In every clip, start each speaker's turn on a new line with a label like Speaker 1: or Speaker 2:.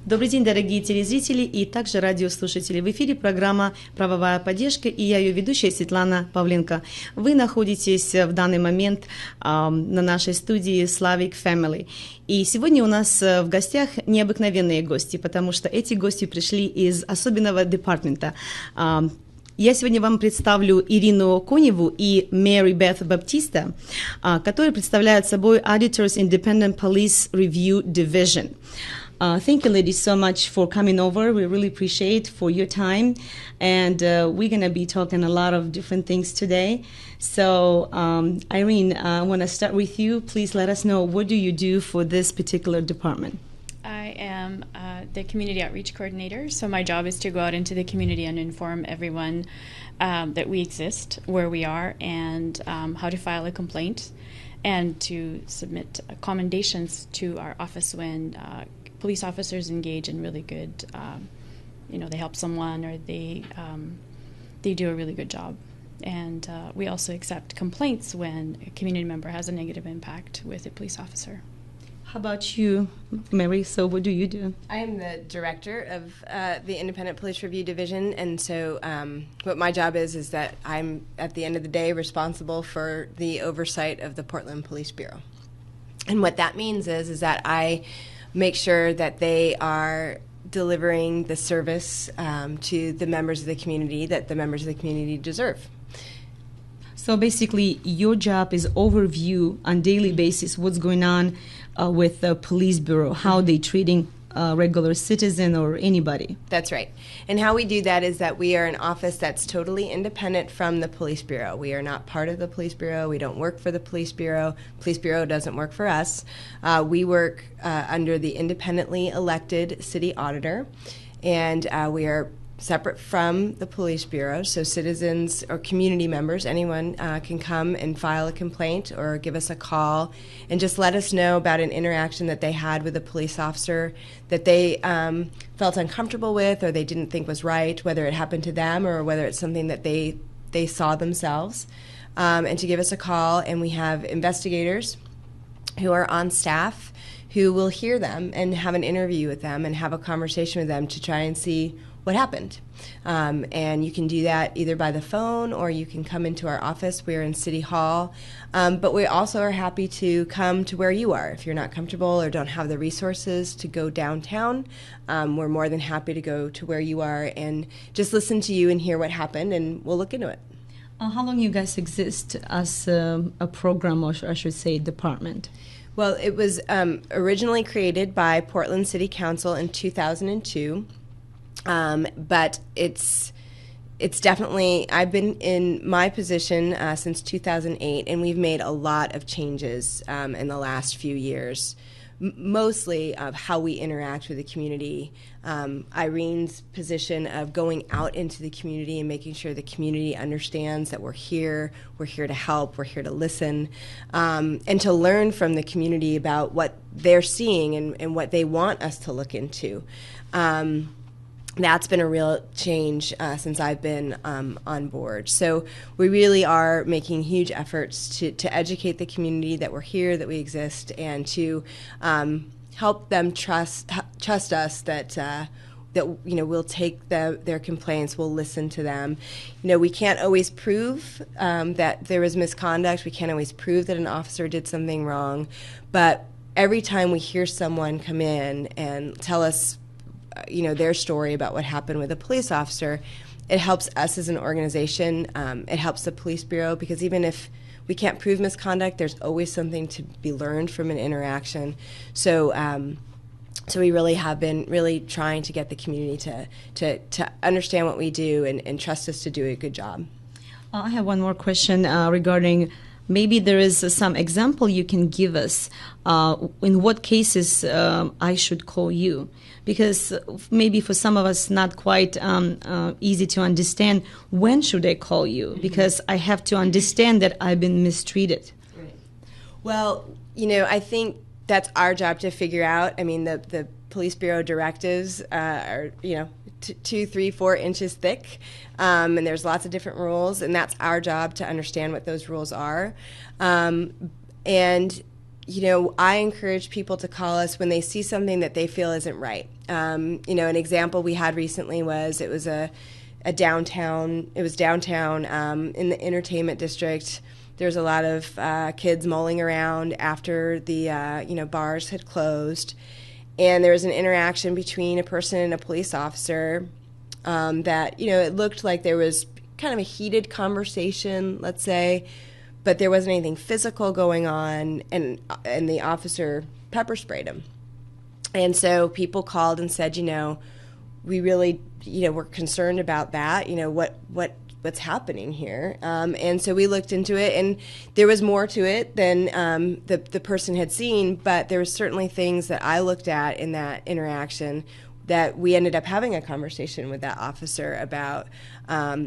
Speaker 1: Добрый день, дорогие телезрители и также радиослушатели. В эфире программа «Правовая поддержка» и я ее ведущая Светлана Павленко. Вы находитесь в данный момент на нашей студии Slavic Family. И сегодня у нас в гостях необыкновенные гости, потому что эти гости пришли из особенного департамента. Я сегодня вам представлю Ирину Коневу и Мэри Бет Баптиста, которые представляют собой Auditors Independent Police Review Division. Thank you, ladies, so much for coming over. We really appreciate for your time, and we're going to be talking a lot of different things today. So, Irene, I want to start with you. Please let us know, what do you do for this particular department?
Speaker 2: I am the community outreach coordinator, so my job is to go out into the community and inform everyone that we exist, where we are, and how to file a complaint, and to submit commendations to our office when police officers engage in really good, they help someone or they do a really good job. And we also accept complaints when a community member has a negative impact with a police officer.
Speaker 1: How about you, Mary? So what do you do?
Speaker 3: I am the director of the Independent Police Review Division, and so what my job is that I'm, at the end of the day, responsible for the oversight of the Portland Police Bureau. And what that means is that I make sure that they are delivering the service to the members of the community that the members of the community deserve.
Speaker 1: So basically, your job is overview on daily basis what's going on with the police bureau, how they treating regular citizen or anybody.
Speaker 3: That's right. And how we do that is that we are an office that's totally independent from the police bureau. We are not part of the police bureau. We don't work for the police bureau. Police bureau doesn't work for us. We work under the independently elected city auditor, and we are separate from the police bureau, so citizens or community members, anyone can come and file a complaint or give us a call and just let us know about an interaction that they had with a police officer that they felt uncomfortable with or they didn't think was right, whether it happened to them or whether it's something that they saw themselves, and to give us a call. And we have investigators who are on staff who will hear them and have an interview with them and have a conversation with them to try and see what happened. And you can do that either by the phone or you can come into our office. We're in City Hall. But we also are happy to come to where you are. If you're not comfortable or don't have the resources to go downtown, we're more than happy to go to where you are and just listen to you and hear what happened, and we'll look into it.
Speaker 1: How long you guys exist as a program, or I should say department?
Speaker 3: Well, it was originally created by Portland City Council in 2002. But it's definitely, I've been in my position since 2008, and we've made a lot of changes in the last few years, mostly of how we interact with the community. Irene's position of going out into the community and making sure the community understands that we're here to help, we're here to listen, and to learn from the community about what they're seeing and what they want us to look into. That's been a real change since I've been on board. So we really are making huge efforts to educate the community that we're here, that we exist, and to help them trust us that we'll take their complaints, we'll listen to them. We can't always prove that there was misconduct. We can't always prove that an officer did something wrong. But every time we hear someone come in and tell us their story about what happened with a police officer, it helps us as an organization. It helps the police bureau, because even if we can't prove misconduct, there's always something to be learned from an interaction. So we really have been trying to get the community to understand what we do and trust us to do a good job.
Speaker 1: I have one more question regarding, maybe there is some example you can give us in what cases I should call you, because maybe for some of us not quite easy to understand, when should I call you, because I have to understand that I've been mistreated.
Speaker 3: Right. Well, I think that's our job to figure out. I mean, the police bureau directives are 2, 3, 4 inches thick, and there's lots of different rules, and that's our job to understand what those rules are. And I encourage people to call us when they see something that they feel isn't right. An example we had recently was it was downtown in the entertainment district. There's a lot of kids mulling around after the bars had closed, and there was an interaction between a person and a police officer that it looked like there was kind of a heated conversation, let's say, but there wasn't anything physical going on, and the officer pepper sprayed him. And so people called and said, we really, we're concerned about that. What's happening here? And so we looked into it, and there was more to it than the person had seen, but there were certainly things that I looked at in that interaction that we ended up having a conversation with that officer about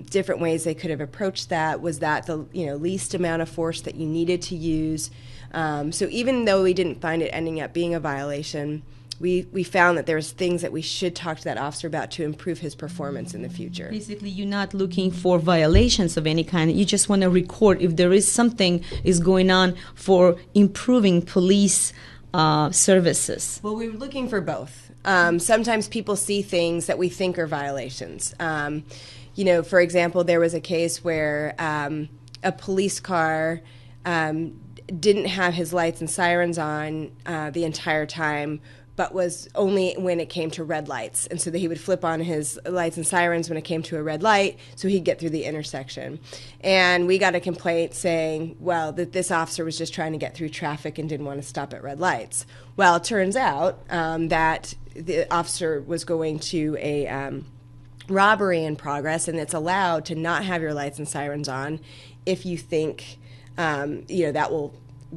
Speaker 3: different ways they could have approached that. Was that the least amount of force that you needed to use? So even though we didn't find it ending up being a violation, we found that there's things that we should talk to that officer about to improve his performance in the future.
Speaker 1: Basically, you're not looking for violations of any kind. You just want to record if there is something is going on for improving police services.
Speaker 3: Well, we were looking for both. Sometimes people see things that we think are violations. For example, there was a case where a police car didn't have his lights and sirens on the entire time, but was only when it came to red lights. And so that he would flip on his lights and sirens when it came to a red light so he'd get through the intersection. And we got a complaint saying, well, that this officer was just trying to get through traffic and didn't want to stop at red lights. Well, it turns out that the officer was going to a robbery in progress, and it's allowed to not have your lights and sirens on if you think that will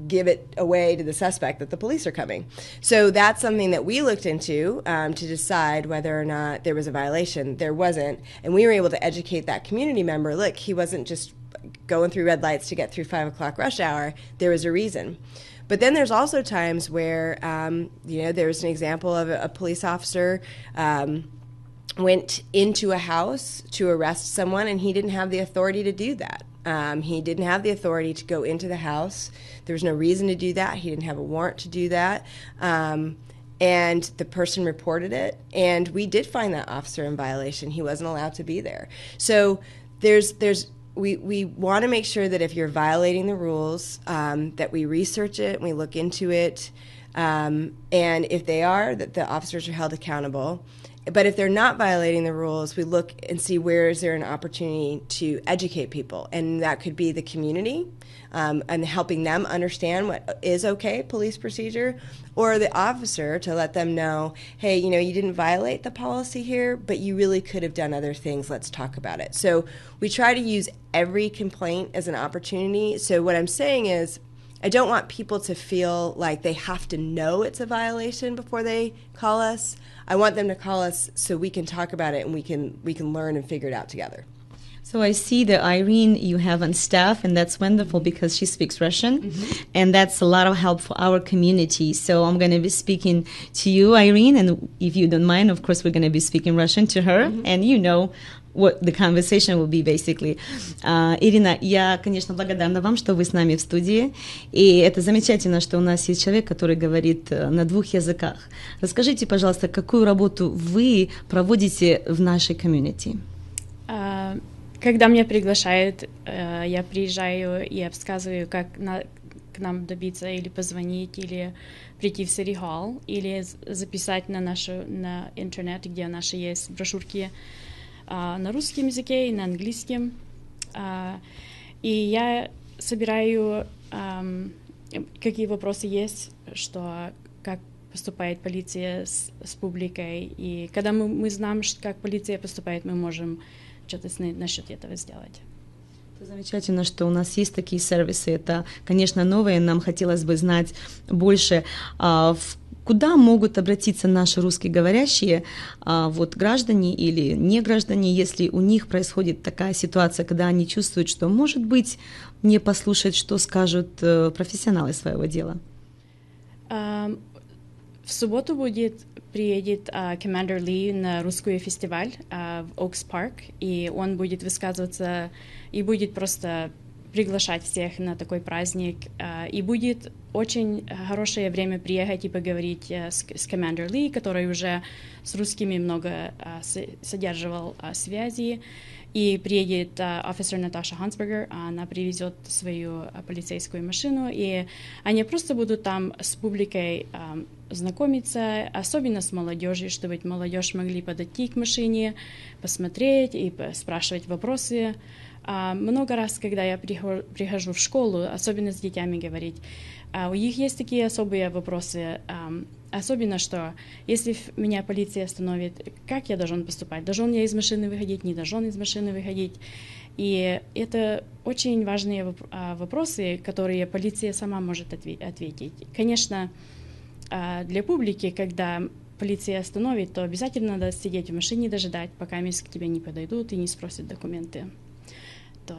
Speaker 3: give it away to the suspect that the police are coming. So that's something that we looked into to decide whether or not there was a violation. There wasn't, and we were able to educate that community member, look, he wasn't just going through red lights to get through 5 o'clock rush hour. There was a reason. But then there's also times where, there's an example of a police officer went into a house to arrest someone, and he didn't have the authority to do that. He didn't have the authority to go into the house. There was no reason to do that. He didn't have a warrant to do that. And the person reported it, and we did find that officer in violation. He wasn't allowed to be there. So we want to make sure that if you're violating the rules, that we research it and we look into it. And if they are, that the officers are held accountable. But if they're not violating the rules, we look and see where is there an opportunity to educate people. And that could be the community and helping them understand what is okay, police procedure, or the officer to let them know, hey, you didn't violate the policy here, but you really could have done other things. Let's talk about it. So we try to use every complaint as an opportunity. So what I'm saying is, I don't want people to feel like they have to know it's a violation before they call us. I want them to call us so we can talk about it and we can learn and figure it out together.
Speaker 1: So I see that Irene you have on staff, and that's wonderful because she speaks Russian, and that's a lot of help for our community. So I'm going to be speaking to you, Irene, and if you don't mind, of course, we're going to be speaking Russian to her, and what the conversation will be basically. Ирина, я, конечно, благодарна вам, что вы с нами в студии, и это замечательно, что у нас есть человек, который говорит на двух языках. Расскажите, пожалуйста, какую работу вы проводите в нашей комьюнити?
Speaker 2: Когда меня приглашают, я приезжаю и обсказываю, как к нам добиться или позвонить, или прийти в City Hall, или записать на интернет, где наши есть брошюрки на русском языке и на английском. И я собираю, какие вопросы есть, как поступает полиция с публикой. И когда мы знаем, как полиция поступает, мы можем что-то насчет этого сделать.
Speaker 1: Это замечательно, что у нас есть такие сервисы. Это, конечно, новые. Нам хотелось бы знать больше, куда могут обратиться наши русскоговорящие граждане или не граждане, если у них происходит такая ситуация, когда они чувствуют, что, может быть, не послушать, что скажут профессионалы своего дела.
Speaker 2: В субботу приедет Commander Ли на русский фестиваль в Oaks Park, и он будет высказываться и будет просто приглашать всех на такой праздник. И будет очень хорошее время приехать и поговорить с Commander Ли, который уже с русскими много содерживал связи. И приедет офицер Наташа Хансбергер, она привезет свою полицейскую машину, и они просто будут там с публикой знакомиться, особенно с молодежью, чтобы молодежь могли подойти к машине, посмотреть и спрашивать вопросы. Много раз, когда я прихожу в школу, особенно с детьми говорить, у них есть такие особые вопросы, особенно что, если меня полиция остановит, как я должен поступать? Должен я из машины выходить, не должен из машины выходить? И это очень важные вопросы, которые полиция сама может ответить. Конечно, для публики, когда полиция остановит, то обязательно надо сидеть в машине и дожидать, пока к тебе не подойдут и не спросят документы. То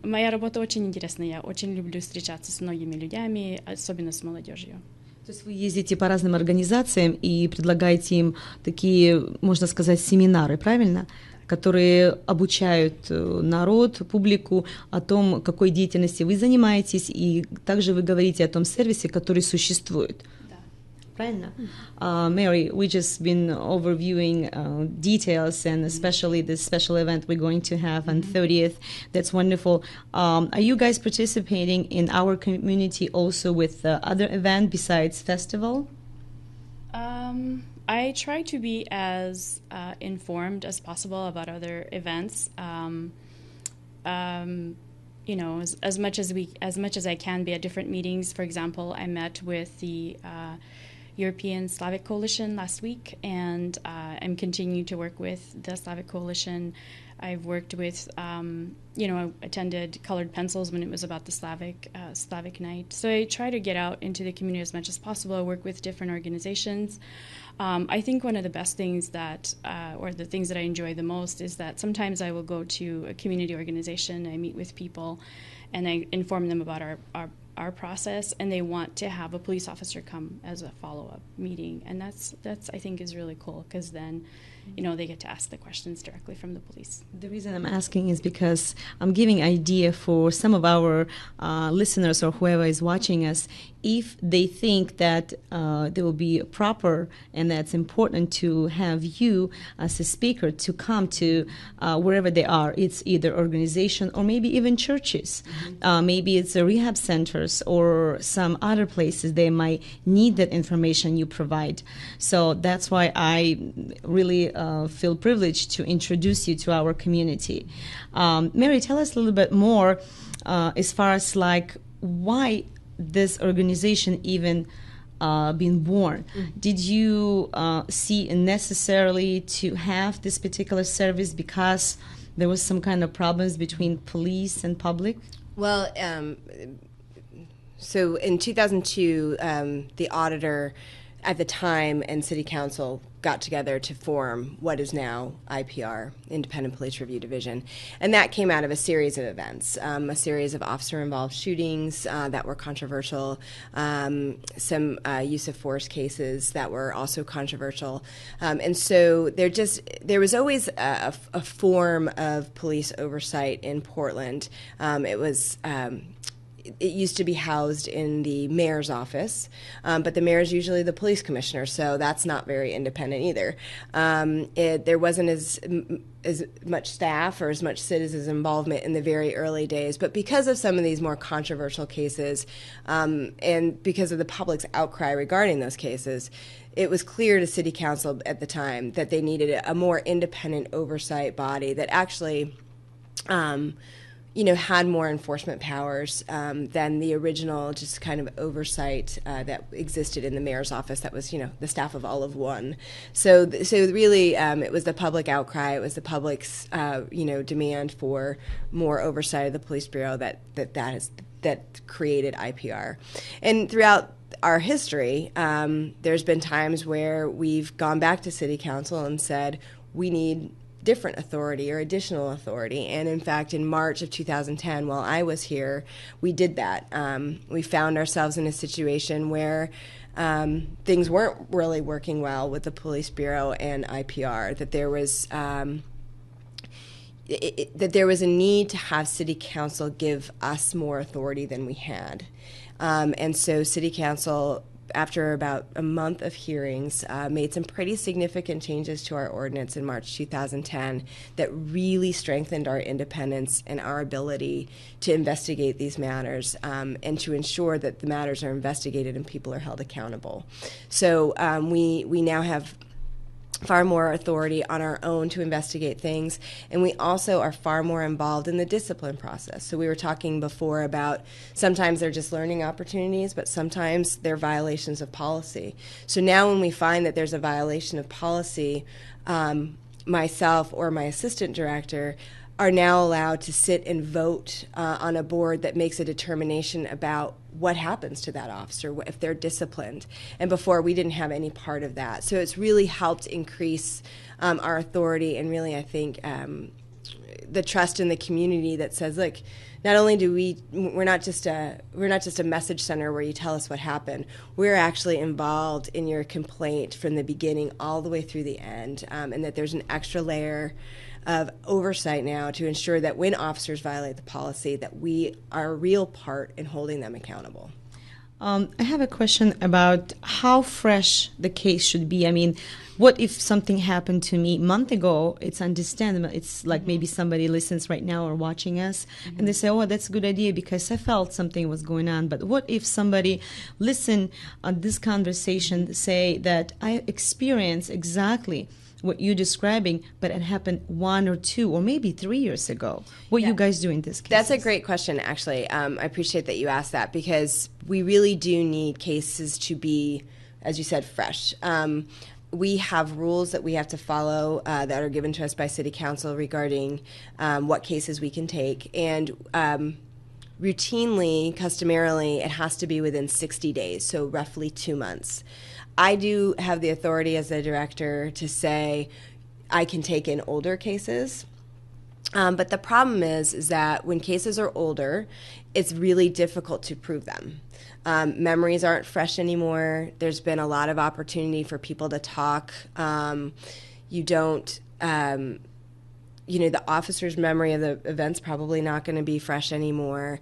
Speaker 2: моя работа очень интересная, я очень люблю встречаться с многими людьми, особенно с молодежью.
Speaker 1: То есть вы ездите по разным организациям и предлагаете им такие, можно сказать, семинары, правильно? Которые обучают народ, публику о том, какой деятельностью вы занимаетесь, и также вы говорите о том сервисе, который существует. Правильно? Mary, we just been overviewing details and especially the special event we're going to have on 30th. That's wonderful. Are you guys participating in our community also with other event besides festival?
Speaker 2: I try to be as informed as possible about other events. You know, as much as I can be at different meetings. For example, I met with the European Slavic Coalition last week, and I'm continuing to work with the Slavic Coalition. I've worked with, I attended Colored Pencils when it was about the Slavic Night. So I try to get out into the community as much as possible. I work with different organizations. I think one of the best things or the things that I enjoy the most is that sometimes I will go to a community organization, I meet with people, and I inform them about our process, and they want to have a police officer come as a follow-up meeting, and that's I think is really cool, because then they get to ask the questions directly from the police.
Speaker 1: The reason I'm asking is because I'm giving idea for some of our listeners or whoever is watching us, if they think that they will be proper and that's important to have you as a speaker to come to wherever they are. It's either organization or maybe even churches. Maybe it's a rehab centers or some other places they might need that information you provide. So that's why I really feel privileged to introduce you to our community. Mary, tell us a little bit more as far as why this organization even been born. Did you see necessarily to have this particular service because there was some kind of problems between police and public?
Speaker 3: Well, so in 2002, the auditor at the time and city council got together to form what is now IPR, Independent Police Review Division. And that came out of a series of events, a series of officer-involved shootings that were controversial, some use of force cases that were also controversial. And so there was always a form of police oversight in Portland. It used to be housed in the mayor's office, but the mayor is usually the police commissioner, so that's not very independent either. There wasn't as much staff or as much citizens' involvement in the very early days, but because of some of these more controversial cases and because of the public's outcry regarding those cases, it was clear to city council at the time that they needed a more independent oversight body that actually had more enforcement powers than the original just kind of oversight that existed in the mayor's office that was, the staff of all of one. So really it was the public outcry, it was the public's, demand for more oversight of the police bureau that created IPR. And throughout our history, there's been times where we've gone back to city council and said, we need different authority or additional authority. And in fact, in March of 2010, while I was here, we did that. We found ourselves in a situation where things weren't really working well with the police bureau and IPR, that there was that there was a need to have City Council give us more authority than we had. And so City Council, after about a month of hearings, made some pretty significant changes to our ordinance in March 2010 that really strengthened our independence and our ability to investigate these matters, and to ensure that the matters are investigated and people are held accountable. So we now have far more authority on our own to investigate things, and we also are far more involved in the discipline process. So we were talking before about sometimes they're just learning opportunities, but sometimes they're violations of policy. So now when we find that there's a violation of policy, myself or my assistant director are now allowed to sit and vote on a board that makes a determination about what happens to that officer, if they're disciplined. And before, we didn't have any part of that. So it's really helped increase our authority, and really, I think, the trust in the community that says, look, not only do we're not just a message center where you tell us what happened. We're actually involved in your complaint from the beginning all the way through the end, and that there's an extra layer of oversight now to ensure that when officers violate the policy, that we are a real part in holding them accountable.
Speaker 1: I have a question about how fresh the case should be. I mean, what if something happened to me a month ago? It's understandable. It's like maybe somebody listens right now or watching us, and they say, oh, that's a good idea because I felt something was going on. But what if somebody listen on this conversation, say that I experienced exactly what you're describing, but it happened 1 or 2 or maybe 3 years ago? What you guys do in this case?
Speaker 3: That's a great question, actually. I appreciate that you asked that, because we really do need cases to be, as you said, fresh. We have rules that we have to follow that are given to us by City Council regarding what cases we can take. And routinely, customarily, it has to be within 60 days, so roughly 2 months. I do have the authority as a director to say I can take in older cases, but the problem is that when cases are older, it's really difficult to prove them. Memories aren't fresh anymore. There's been a lot of opportunity for people to talk. You don't, the officer's memory of the event's probably not going to be fresh anymore.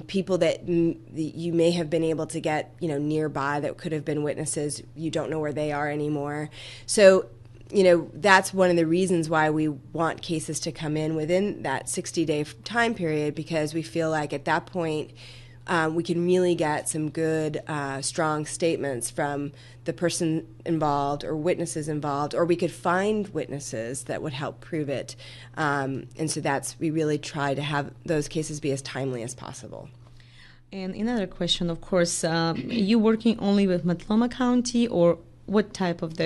Speaker 3: People that you may have been able to get, nearby that could have been witnesses, you don't know where they are anymore. So, that's one of the reasons why we want cases to come in within that 60-day time period, because we feel like at that point we can really get some good, strong statements from the person involved or witnesses involved, or we could find witnesses that would help prove it. And so we really try to have those cases be as timely as possible.
Speaker 1: And another question, of course, you working only with Multnomah County, or what type of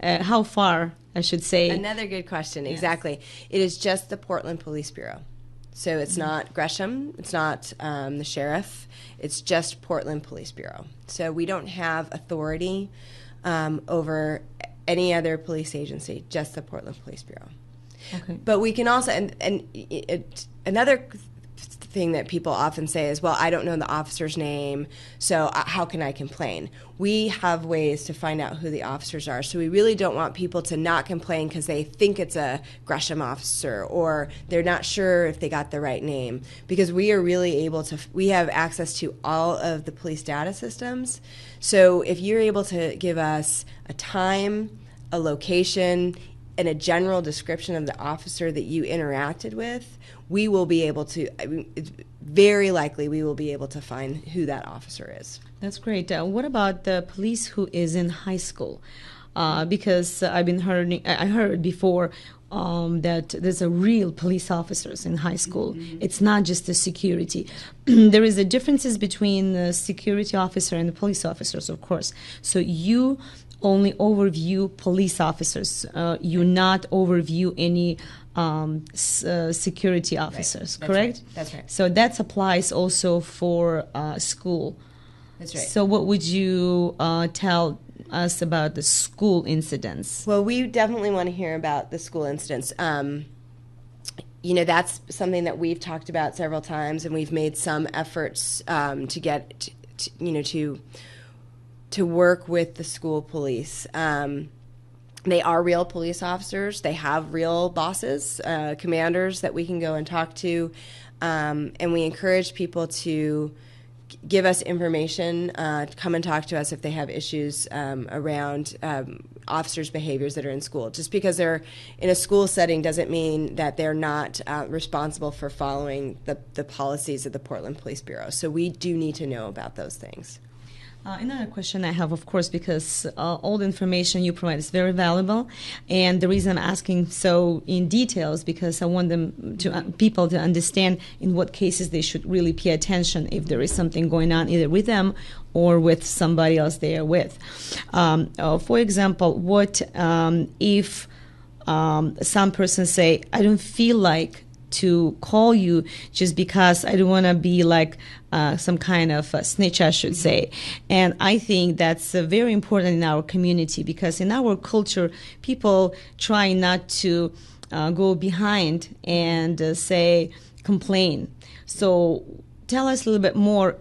Speaker 1: how far, I should say?
Speaker 3: Another good question, yes. Exactly. It is just the Portland Police Bureau. So it's not Gresham, it's not the sheriff, it's just Portland Police Bureau. So we don't have authority over any other police agency, just the Portland Police Bureau. Okay. But we can also, another thing that people often say is, well, I don't know the officer's name, so how can I complain? We have ways to find out who the officers are, so we really don't want people to not complain because they think it's a Gresham officer or they're not sure if they got the right name, because we are really able to, we have access to all of the police data systems. So if you're able to give us a time, a location, and a general description of the officer that you interacted with, we will be able to, it's very likely we will be able to find who that officer is.
Speaker 1: That's great. What about the police who is in high school? Because I heard before that there's a real police officers in high school. Mm-hmm. It's not just the security. There is a differences between the security officer and the police officers, of course. So you only overview police officers. You not overview any security officers,
Speaker 3: right.
Speaker 1: Correct?
Speaker 3: Right. That's right.
Speaker 1: So that applies also for school.
Speaker 3: That's right. So
Speaker 1: what would you tell us about the school incidents?
Speaker 3: Well, we definitely want to hear about the school incidents. That's something that we've talked about several times, and we've made some efforts to get, to work with the school police. They are real police officers. They have real bosses, commanders that we can go and talk to. And we encourage people to give us information, come and talk to us if they have issues around officers' behaviors that are in school. Just because they're in a school setting doesn't mean that they're not responsible for following the policies of the Portland Police Bureau. So we do need to know about those things.
Speaker 1: Another question I have, of course, because all the information you provide is very valuable, and the reason I'm asking so in details because I want them to people to understand in what cases they should really pay attention if there is something going on either with them or with somebody else they are with. For example, what if some person say, I don't feel like to call you just because I don't want to be like some kind of a snitch, I should say. And I think that's very important in our community because in our culture, people try not to go behind and complain. So tell us a little bit more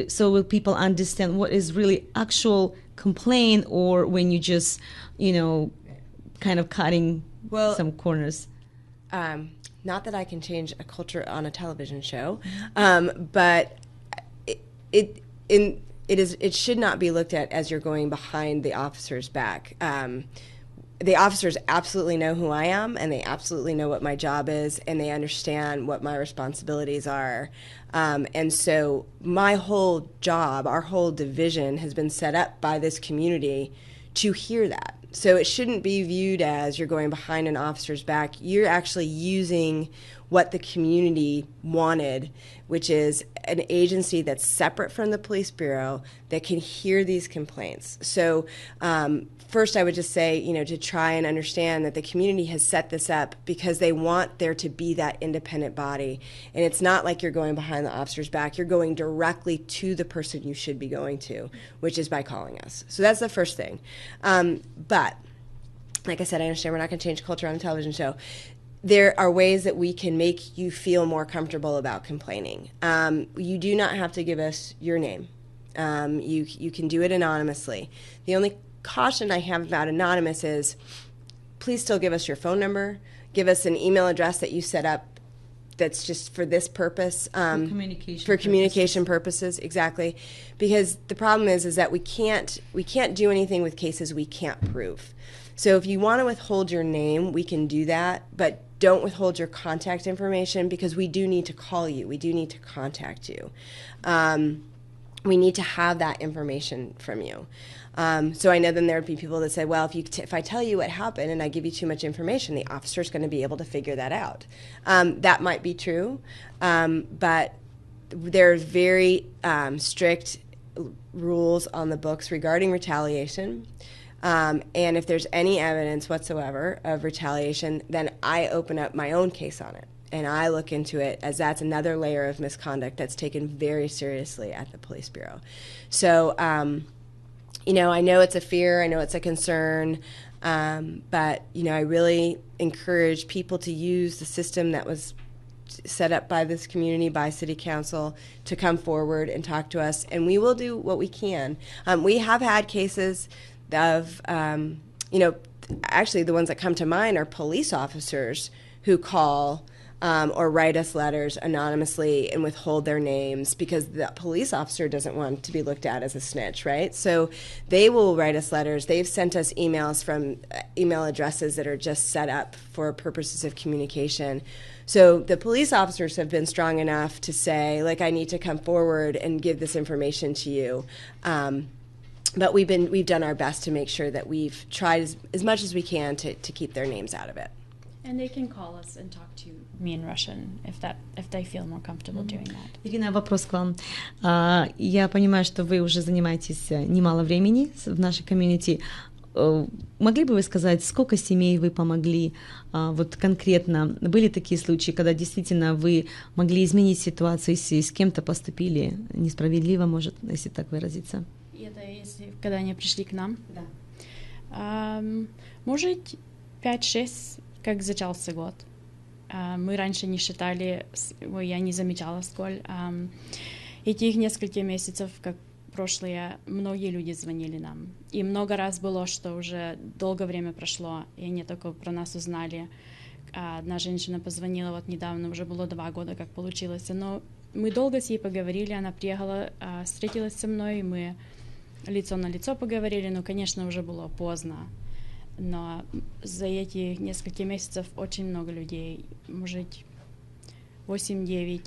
Speaker 1: so will people understand what is really actual complaint or when you just, kind of cutting some corners.
Speaker 3: Not that I can change a culture on a television show, but it should not be looked at as you're going behind the officer's back. The officers absolutely know who I am, and they absolutely know what my job is, and they understand what my responsibilities are. And so my whole job, our whole division, has been set up by this community to hear that. So it shouldn't be viewed as you're going behind an officer's back. You're actually using what the community wanted, which is an agency that's separate from the police bureau that can hear these complaints. So first I would just say, to try and understand that the community has set this up because they want there to be that independent body. And it's not like you're going behind the officer's back. You're going directly to the person you should be going to, which is by calling us. So that's the first thing. But like I said, I understand we're not going to change culture on a television show. There are ways that we can make you feel more comfortable about complaining. You do not have to give us your name. You can do it anonymously. The only caution I have about anonymous is please still give us your phone number, give us an email address that you set up that's just for this purpose. For communication purposes, exactly. Because the problem is that we can't do anything with cases we can't prove. So if you want to withhold your name, we can do that, but don't withhold your contact information because we do need to call you. We do need to contact you. We need to have that information from you. So I know then there would be people that say, well, if I tell you what happened and I give you too much information, the officer's going to be able to figure that out. That might be true, but there's very strict rules on the books regarding retaliation. And if there's any evidence whatsoever of retaliation, then I open up my own case on it. And I look into it as that's another layer of misconduct that's taken very seriously at the Police Bureau. So, I know it's a fear, I know it's a concern, but, I really encourage people to use the system that was set up by this community, by City Council, to come forward and talk to us. And we will do what we can. We have had cases of, actually the ones that come to mind are police officers who call or write us letters anonymously and withhold their names because the police officer doesn't want to be looked at as a snitch, right? So they will write us letters. They've sent us emails from email addresses that are just set up for purposes of communication. So the police officers have been strong enough to say, I need to come forward and give this information to you. But we've done our best to make sure that we've tried as much as we can to keep their names out of it.
Speaker 2: And they can call us and talk to me in Russian if they feel more comfortable doing that.
Speaker 1: Ирина, вопрос к вам. Я понимаю, что вы уже занимаетесь немало времени в нашей комьюнити. Могли бы вы сказать, сколько семей вы помогли? Вот конкретно были такие случаи, когда действительно вы могли изменить ситуацию, если с кем-то поступили несправедливо, может, если так выразиться?
Speaker 2: Это если когда они пришли к нам?
Speaker 1: Да.
Speaker 2: Может, 5-6, как начался год. Мы раньше не считали, я не замечала, сколь. Этих несколько месяцев, как прошлые многие люди звонили нам. И много раз было, что уже долгое время прошло, и они только про нас узнали. Одна женщина позвонила вот недавно, уже было 2 года, как получилось. Но мы долго с ней поговорили, она приехала, встретилась со мной, мы лицо на лицо поговорили, но, конечно, уже было поздно. Но за эти несколько месяцев очень много людей, может, 8-9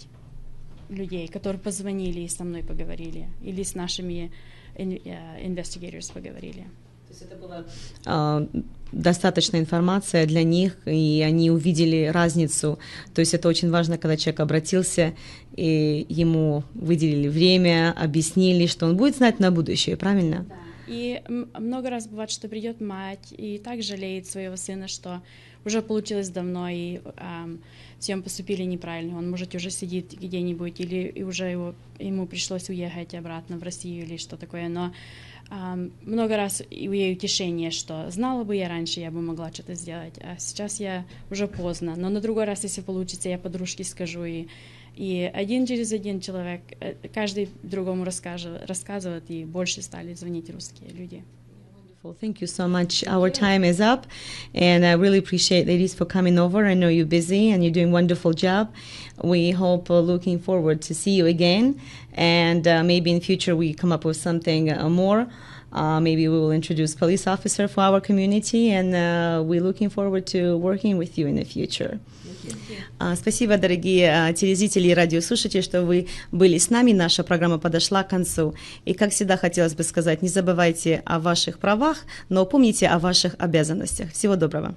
Speaker 2: людей, которые позвонили и со мной поговорили, или с нашими investigators поговорили.
Speaker 1: То есть это была достаточная информация для них, и они увидели разницу. То есть это очень важно, когда человек обратился, и ему выделили время, объяснили, что он будет знать на будущее, правильно?
Speaker 2: Да. И много раз бывает, что придет мать и так жалеет своего сына, что уже получилось давно, и всем поступили неправильно. Он, может, уже сидит где-нибудь, или и уже ему пришлось уехать обратно в Россию или что такое. Но много раз ей утешение, что знала бы я раньше, я бы могла что-то сделать, а сейчас я уже поздно. Но на другой раз, если получится, я подружке скажу, и один через один человек, каждый другому рассказывает, и больше стали звонить русские люди.
Speaker 1: Well, thank you so much. Our time is up, and I really appreciate, ladies, for coming over. I know you're busy and you're doing a wonderful job. We hope, looking forward to see you again, and maybe in future we come up with something more. Maybe we will introduce police officer for our community, and we're looking forward to working with you in the future. Спасибо, дорогие телезрители и радиослушатели, что вы были с нами. Наша программа подошла к концу. И, как всегда, хотелось бы сказать, не забывайте о ваших правах, но помните о ваших обязанностях. Всего доброго.